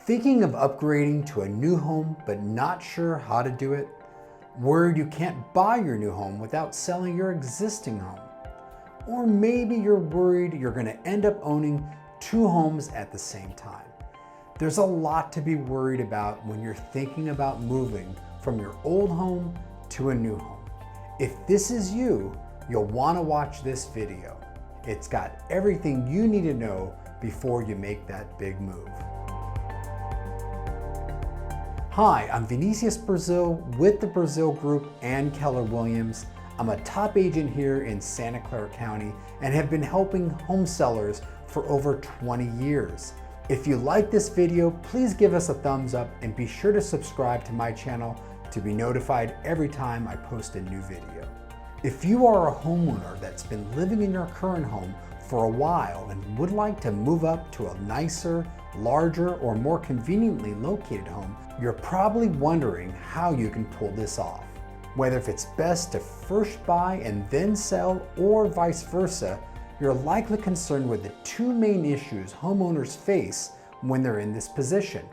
Thinking of upgrading to a new home but not sure how to do it? Worried you can't buy your new home without selling your existing home? Or maybe you're worried you're going to end up owning two homes at the same time. There's a lot to be worried about when you're thinking about moving from your old home to a new home. If this is you, you'll want to watch this video. It's got everything you need to know before you make that big move. Hi, I'm Vinicius Brasil with the Brasil Group and Keller Williams. I'm a top agent here in Santa Clara County and have been helping home sellers for over 20 years. If you like this video, please give us a thumbs up and be sure to subscribe to my channel to be notified every time I post a new video. If you are a homeowner that's been living in your current home for a while and would like to move up to a nicer, larger, or more conveniently located home, you're probably wondering how you can pull this off. Whether if it's best to first buy and then sell or vice versa, you're likely concerned with the two main issues homeowners face when they're in this position.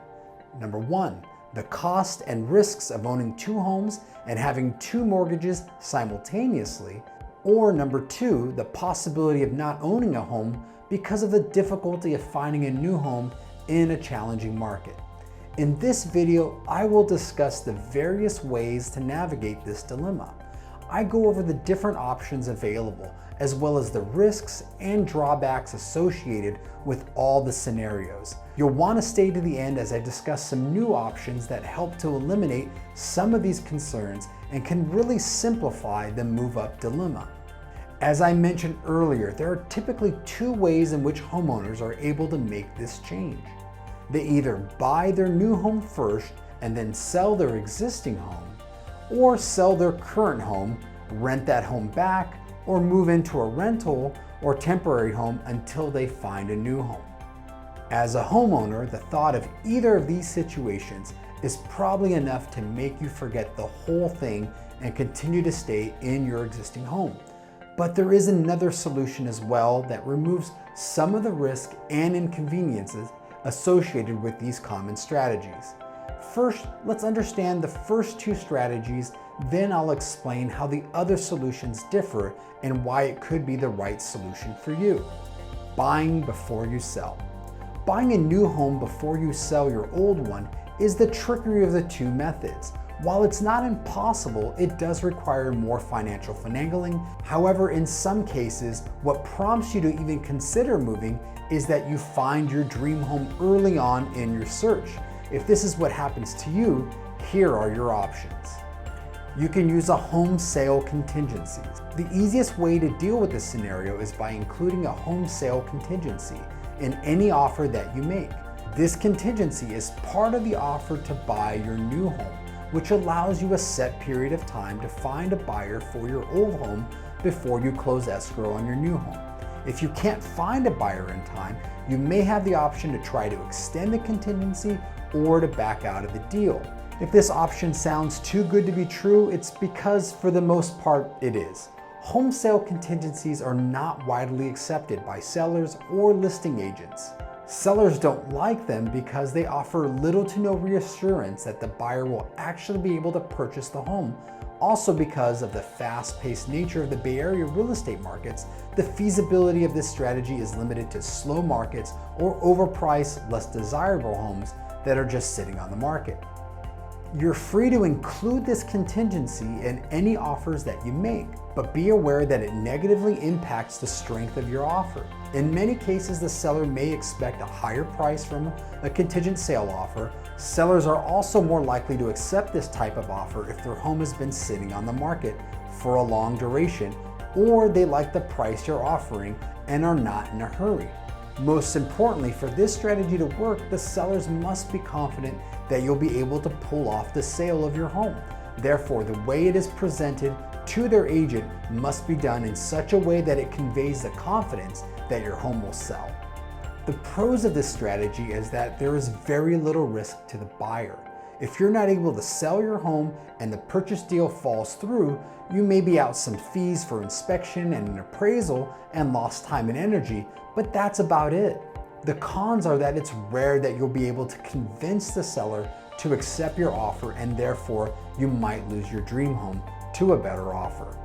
Number one, the cost and risks of owning two homes and having two mortgages simultaneously. Or number two, the possibility of not owning a home because of the difficulty of finding a new home in a challenging market. In this video, I will discuss the various ways to navigate this dilemma. I go over the different options available, as well as the risks and drawbacks associated with all the scenarios. You'll want to stay to the end as I discuss some new options that help to eliminate some of these concerns and can really simplify the move-up dilemma. As I mentioned earlier, there are typically two ways in which homeowners are able to make this change. They either buy their new home first and then sell their existing home, or sell their current home, rent that home back, or move into a rental or temporary home until they find a new home. As a homeowner, the thought of either of these situations is probably enough to make you forget the whole thing and continue to stay in your existing home. But there is another solution as well that removes some of the risk and inconveniences associated with these common strategies. First, let's understand the first two strategies, then I'll explain how the other solutions differ and why it could be the right solution for you. Buying before you sell. Buying a new home before you sell your old one is the trickier of the two methods. While it's not impossible, it does require more financial finagling. However, in some cases, what prompts you to even consider moving is that you find your dream home early on in your search. If this is what happens to you, here are your options. You can use a home sale contingency. The easiest way to deal with this scenario is by including a home sale contingency in any offer that you make. This contingency is part of the offer to buy your new home, which allows you a set period of time to find a buyer for your old home before you close escrow on your new home. If you can't find a buyer in time, you may have the option to try to extend the contingency or to back out of the deal. If this option sounds too good to be true, it's because for the most part it is. Home sale contingencies are not widely accepted by sellers or listing agents. Sellers don't like them because they offer little to no reassurance that the buyer will actually be able to purchase the home. Also, because of the fast-paced nature of the Bay Area real estate markets, the feasibility of this strategy is limited to slow markets or overpriced, less desirable homes that are just sitting on the market. You're free to include this contingency in any offers that you make, but be aware that it negatively impacts the strength of your offer. In many cases, the seller may expect a higher price from a contingent sale offer. Sellers are also more likely to accept this type of offer if their home has been sitting on the market for a long duration, or they like the price you're offering and are not in a hurry. Most importantly, for this strategy to work, the sellers must be confident that you'll be able to pull off the sale of your home. Therefore, the way it is presented to their agent must be done in such a way that it conveys the confidence that your home will sell. The pros of this strategy is that there is very little risk to the buyer. If you're not able to sell your home and the purchase deal falls through, you may be out some fees for inspection and an appraisal and lost time and energy, but that's about it. The cons are that it's rare that you'll be able to convince the seller to accept your offer, and therefore you might lose your dream home to a better offer.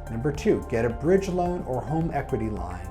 Number 2, get a bridge loan or home equity line.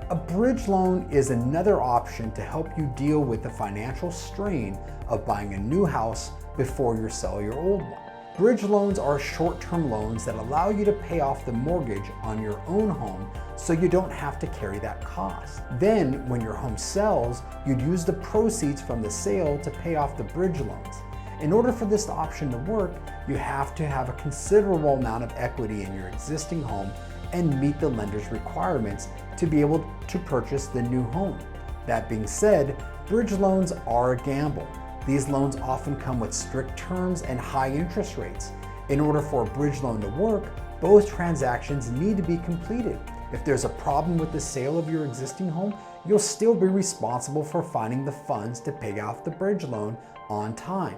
A bridge loan is another option to help you deal with the financial strain of buying a new house before you sell your old one. Bridge loans are short-term loans that allow you to pay off the mortgage on your own home so you don't have to carry that cost. Then, when your home sells, you'd use the proceeds from the sale to pay off the bridge loans. In order for this option to work, you have to have a considerable amount of equity in your existing home and meet the lender's requirements to be able to purchase the new home. That being said, bridge loans are a gamble. These loans often come with strict terms and high interest rates. In order for a bridge loan to work, both transactions need to be completed. If there's a problem with the sale of your existing home, you'll still be responsible for finding the funds to pay off the bridge loan on time.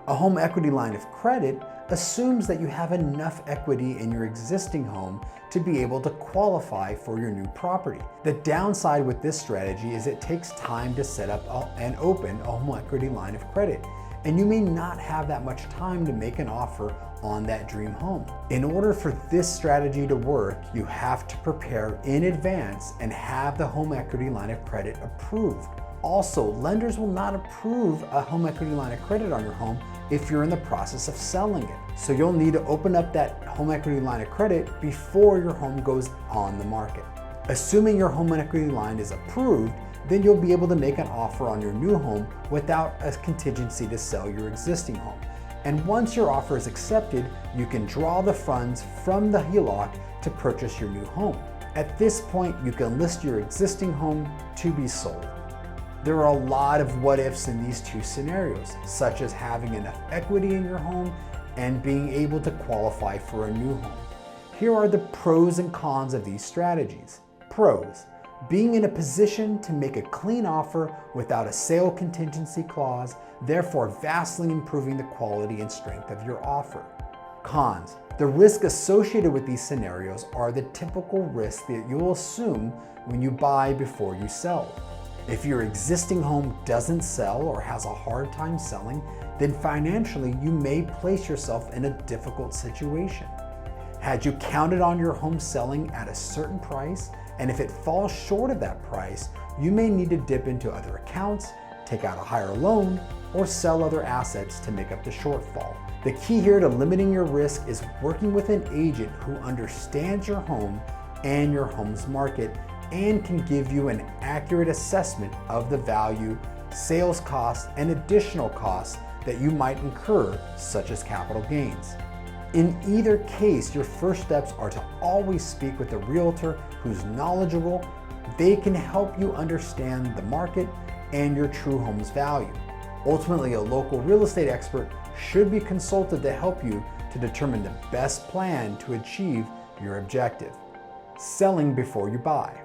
A home equity line of credit assumes that you have enough equity in your existing home to be able to qualify for your new property. The downside with this strategy is it takes time to set up and open a home equity line of credit, and you may not have that much time to make an offer on that dream home. In order for this strategy to work, you have to prepare in advance and have the home equity line of credit approved. Also, lenders will not approve a home equity line of credit on your home if you're in the process of selling it. So you'll need to open up that home equity line of credit before your home goes on the market. Assuming your home equity line is approved, then you'll be able to make an offer on your new home without a contingency to sell your existing home. And once your offer is accepted, you can draw the funds from the HELOC to purchase your new home. At this point, you can list your existing home to be sold. There are a lot of what ifs in these two scenarios, such as having enough equity in your home and being able to qualify for a new home. Here are the pros and cons of these strategies. Pros: being in a position to make a clean offer without a sale contingency clause, therefore vastly improving the quality and strength of your offer. Cons: the risk associated with these scenarios are the typical risks that you'll assume when you buy before you sell. If your existing home doesn't sell or has a hard time selling, then financially you may place yourself in a difficult situation. Had you counted on your home selling at a certain price, and if it falls short of that price, you may need to dip into other accounts, take out a higher loan, or sell other assets to make up the shortfall. The key here to limiting your risk is working with an agent who understands your home and your home's market and can give you an accurate assessment of the value, sales costs, and additional costs that you might incur, such as capital gains. In either case, your first steps are to always speak with a realtor who's knowledgeable. They can help you understand the market and your true home's value. Ultimately, a local real estate expert should be consulted to help you to determine the best plan to achieve your objective. Selling before you buy.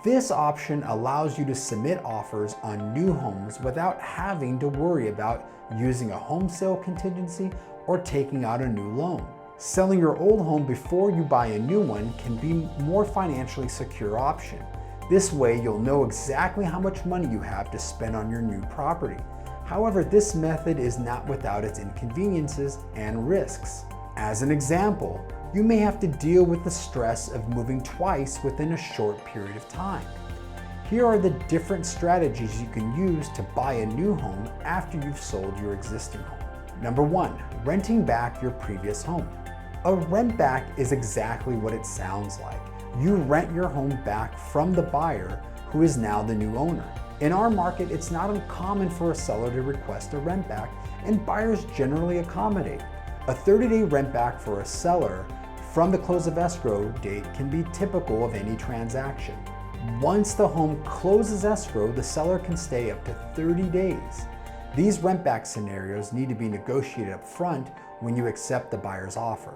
This option allows you to submit offers on new homes without having to worry about using a home sale contingency or taking out a new loan. Selling your old home before you buy a new one can be a more financially secure option. This way, you'll know exactly how much money you have to spend on your new property. However, this method is not without its inconveniences and risks. As an example, you may have to deal with the stress of moving twice within a short period of time. Here are the different strategies you can use to buy a new home after you've sold your existing home. Number 1, renting back your previous home. A rent back is exactly what it sounds like. You rent your home back from the buyer who is now the new owner. In our market, it's not uncommon for a seller to request a rent back, and buyers generally accommodate. A 30-day rent back for a seller from the close of escrow date can be typical of any transaction. Once the home closes escrow, the seller can stay up to 30 days. These rent back scenarios need to be negotiated up front when you accept the buyer's offer.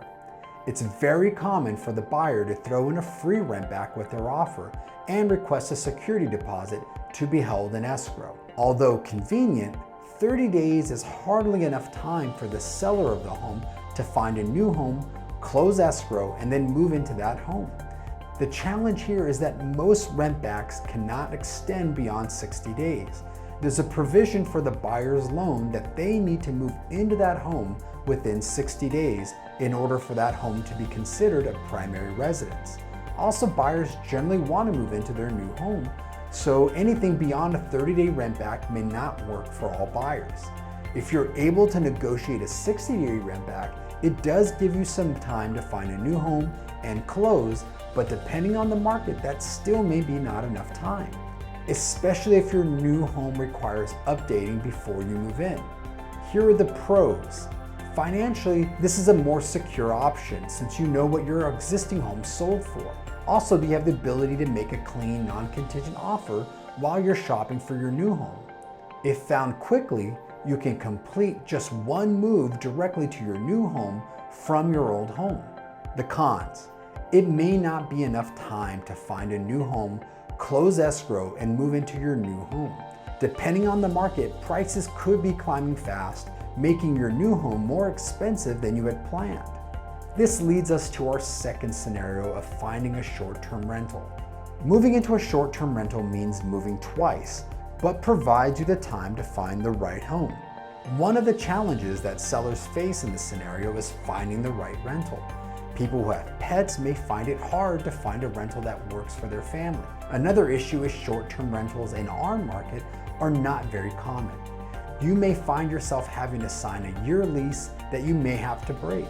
It's very common for the buyer to throw in a free rent back with their offer and request a security deposit to be held in escrow. Although convenient, 30 days is hardly enough time for the seller of the home to find a new home, close escrow, and then move into that home. The challenge here is that most rentbacks cannot extend beyond 60 days. There's a provision for the buyer's loan that they need to move into that home within 60 days in order for that home to be considered a primary residence. Also, buyers generally want to move into their new home, so anything beyond a 30-day rentback may not work for all buyers. If you're able to negotiate a 60-day rentback, it does give you some time to find a new home and close, but depending on the market, that still may be not enough time, especially if your new home requires updating before you move in. Here are the pros. Financially, this is a more secure option since you know what your existing home sold for. Also, you have the ability to make a clean, non-contingent offer while you're shopping for your new home. If found quickly, you can complete just one move directly to your new home from your old home. The cons. It may not be enough time to find a new home, close escrow, and move into your new home. Depending on the market, prices could be climbing fast, making your new home more expensive than you had planned. This leads us to our second scenario of finding a short-term rental. Moving into a short-term rental means moving twice, but provides you the time to find the right home. One of the challenges that sellers face in this scenario is finding the right rental. People who have pets may find it hard to find a rental that works for their family. Another issue is short-term rentals in our market are not very common. You may find yourself having to sign a year lease that you may have to break.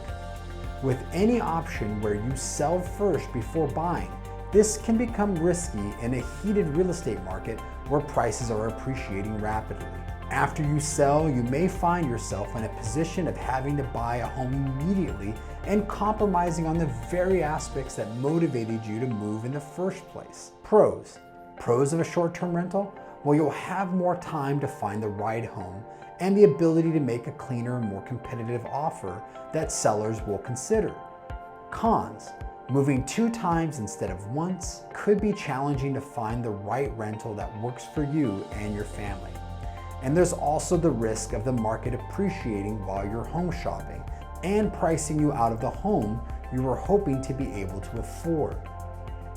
With any option where you sell first before buying, this can become risky in a heated real estate market where prices are appreciating rapidly. After you sell, you may find yourself in a position of having to buy a home immediately and compromising on the very aspects that motivated you to move in the first place. Pros. Pros of a short-term rental? Well, you'll have more time to find the right home and the ability to make a cleaner and more competitive offer that sellers will consider. Cons. Moving 2 times instead of once could be challenging to find the right rental that works for you and your family. And there's also the risk of the market appreciating while you're home shopping and pricing you out of the home you were hoping to be able to afford.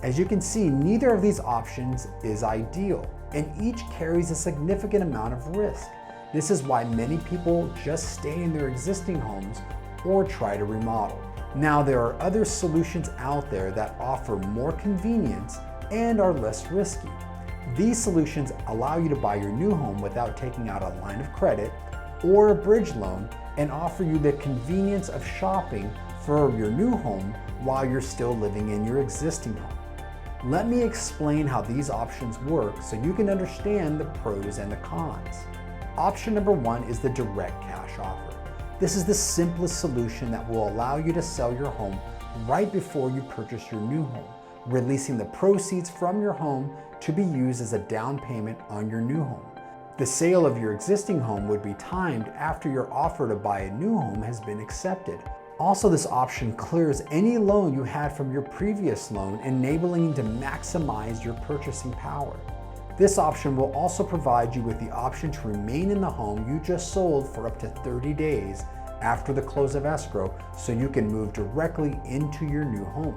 As you can see, neither of these options is ideal, and each carries a significant amount of risk. This is why many people just stay in their existing homes or try to remodel. Now, there are other solutions out there that offer more convenience and are less risky. These solutions allow you to buy your new home without taking out a line of credit or a bridge loan and offer you the convenience of shopping for your new home while you're still living in your existing home. Let me explain how these options work so you can understand the pros and the cons. Option number 1 is the direct cash offer. This is the simplest solution that will allow you to sell your home right before you purchase your new home, releasing the proceeds from your home to be used as a down payment on your new home. The sale of your existing home would be timed after your offer to buy a new home has been accepted. Also, this option clears any loan you had from your previous loan, enabling you to maximize your purchasing power. This option will also provide you with the option to remain in the home you just sold for up to 30 days after the close of escrow, so you can move directly into your new home.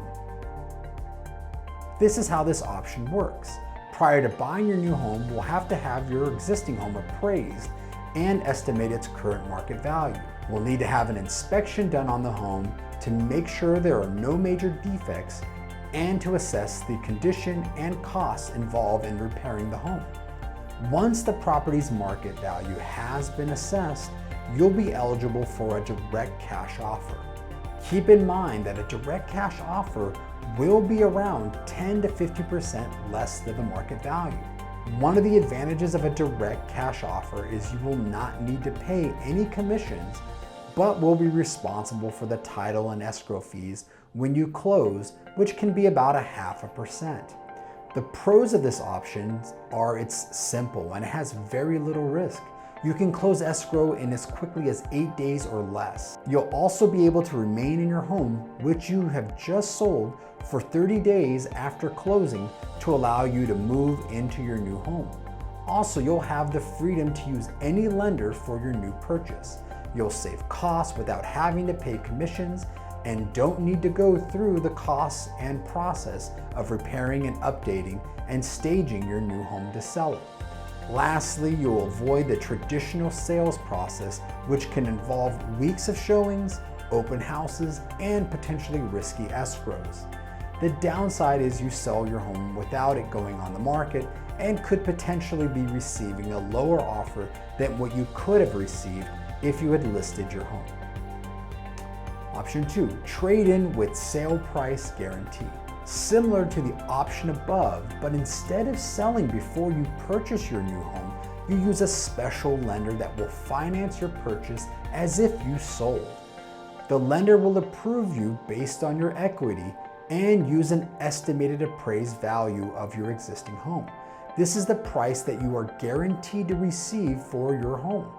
This is how this option works. Prior to buying your new home, we'll have to have your existing home appraised and estimate its current market value. We'll need to have an inspection done on the home to make sure there are no major defects and to assess the condition and costs involved in repairing the home. Once the property's market value has been assessed, you'll be eligible for a direct cash offer. Keep in mind that a direct cash offer will be around 10 to 50% less than the market value. One of the advantages of a direct cash offer is you will not need to pay any commissions, but will be responsible for the title and escrow fees when you close, which can be about 0.5%. The pros of this option are it's simple and it has very little risk. You can close escrow in as quickly as 8 days or less. You'll also be able to remain in your home, which you have just sold, for 30 days after closing to allow you to move into your new home. Also, you'll have the freedom to use any lender for your new purchase. You'll save costs without having to pay commissions, and don't need to go through the costs and process of repairing and updating and staging your new home to sell it. Lastly, you'll avoid the traditional sales process, which can involve weeks of showings, open houses, and potentially risky escrows. The downside is you sell your home without it going on the market and could potentially be receiving a lower offer than what you could have received if you had listed your home. Option 2, trade in with sale price guarantee. Similar to the option above, but instead of selling before you purchase your new home, you use a special lender that will finance your purchase as if you sold. The lender will approve you based on your equity and use an estimated appraised value of your existing home. This is the price that you are guaranteed to receive for your home.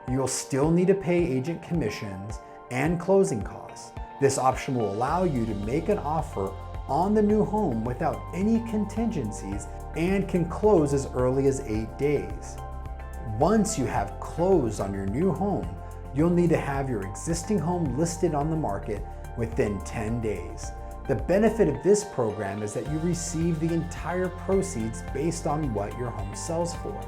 You'll still need to pay agent commissions and closing costs. This option will allow you to make an offer on the new home without any contingencies and can close as early as 8 days. Once you have closed on your new home, you'll need to have your existing home listed on the market within 10 days. The benefit of this program is that you receive the entire proceeds based on what your home sells for.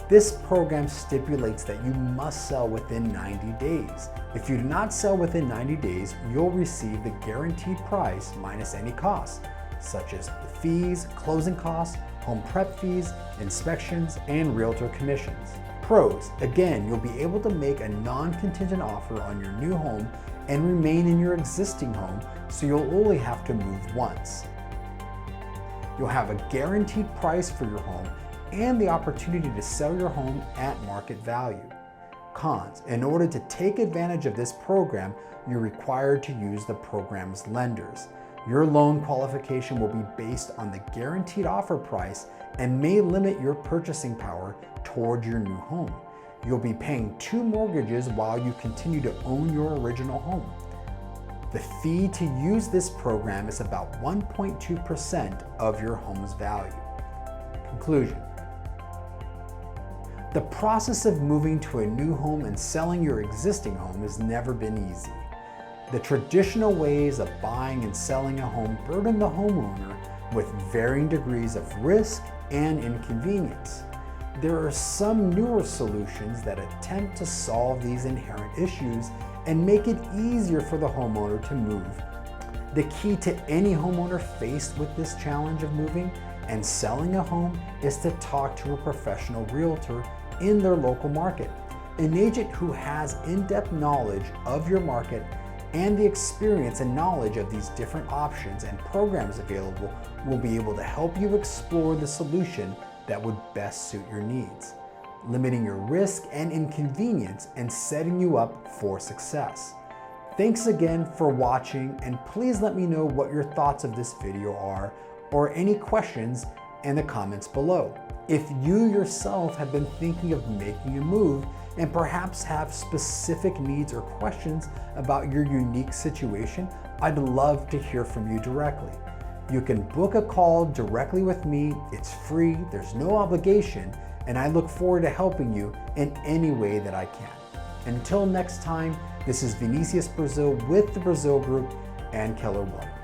This program stipulates that you must sell within 90 days. If you do not sell within 90 days, you'll receive the guaranteed price minus any costs, such as fees, closing costs, home prep fees, inspections, and realtor commissions. Pros, again, you'll be able to make a non-contingent offer on your new home and remain in your existing home, so you'll only have to move once. You'll have a guaranteed price for your home and the opportunity to sell your home at market value. Cons, in order to take advantage of this program, you're required to use the program's lenders. Your loan qualification will be based on the guaranteed offer price and may limit your purchasing power toward your new home. You'll be paying 2 mortgages while you continue to own your original home. The fee to use this program is about 1.2% of your home's value. Conclusion. The process of moving to a new home and selling your existing home has never been easy. The traditional ways of buying and selling a home burden the homeowner with varying degrees of risk and inconvenience. There are some newer solutions that attempt to solve these inherent issues and make it easier for the homeowner to move. The key to any homeowner faced with this challenge of moving and selling a home is to talk to a professional realtor in their local market. An agent who has in-depth knowledge of your market and the experience and knowledge of these different options and programs available will be able to help you explore the solution that would best suit your needs, limiting your risk and inconvenience and setting you up for success. Thanks again for watching, and please let me know what your thoughts of this video are or any questions in the comments below. If you yourself have been thinking of making a move and perhaps have specific needs or questions about your unique situation, I'd love to hear from you directly. You can book a call directly with me. It's free, there's no obligation, and I look forward to helping you in any way that I can. Until next time, this is Vinicius Brasil with the Brasil Group and Keller Williams.